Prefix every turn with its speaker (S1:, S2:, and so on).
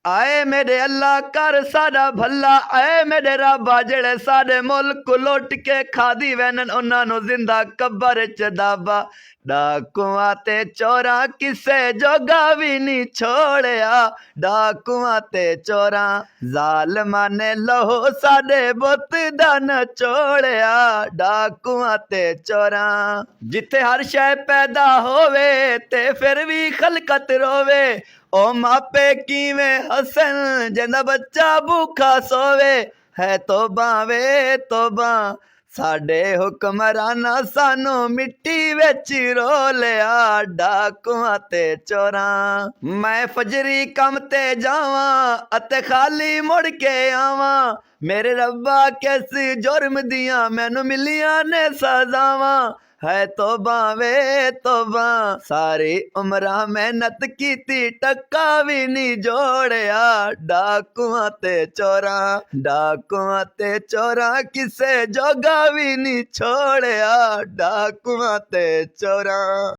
S1: आए मेरे अल्लाह कर साडा भला, आए मेरे रब्बा जेड़े साडे मुल्क लुट के खादी वैनन उन्हां नूं जिंदा कब्र च दाबा। डाकुआं ते चोरां किसे जोगा भी नहीं छोड़िया, डाकुआं ते चोरां जालमां ने लहो साडे बुत दा नचोड़िया, डाकुआं ते चोरां। जिथे हर शै पैदा होवे ते फिर भी खलकत रोवे, ओ मापे किवें हसन जिंदा बच्चा भूखा सोवे। है तौबा वे तौबा साडे हुक्मराना सानू मिट्टी विच रोलिया, डाकुआं ते चोरां। मैं फजरी कम ते जावां अते खाली मुड़ के आवां, मेरे रब्बा किस जुर्म दियां मैनू मिलियां ने सजावां। है तौबा वे तौबा सारी उमरा मेहनत कीती टक्का भी नहीं जोड़िया, डाकुआं ते चोरां, डाकुआं ते चोरां किसे जोगा भी नहीं छोड़िया, डाकुआं ते चोरां।